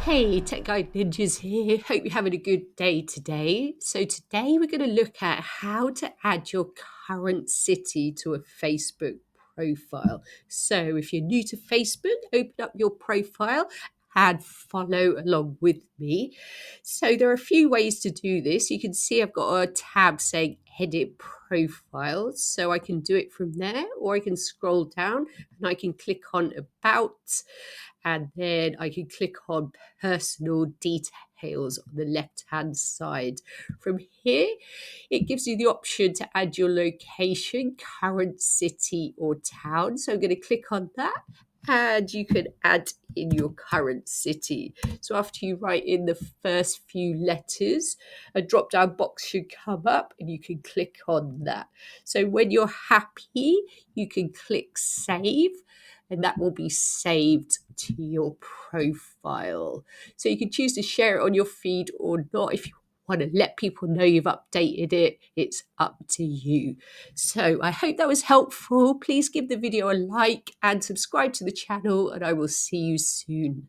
Hey, Tech Guide Ninjas here. Hope you're having a good day today. So today we're going to look at how to add your current city to a Facebook profile. So if you're new to Facebook, open up your profile and follow along with me. So there are a few ways to do this. You can see I've got a tab saying edit profile. So I can do it from there, or I can scroll down and I can click on about, and then I can click on personal details on the left hand side. From here, it gives you the option to add your location, current city or town. So I'm going to click on that, and you can add in your current city. So after you write in the first few letters, a drop down box should come up and you can click on that. So when you're happy, you can click save, and that will be saved to your profile. So you can choose to share it on your feed or not. If you want to let people know you've updated it, it's up to you. So I hope that was helpful. Please give the video a like and subscribe to the channel, and I will see you soon.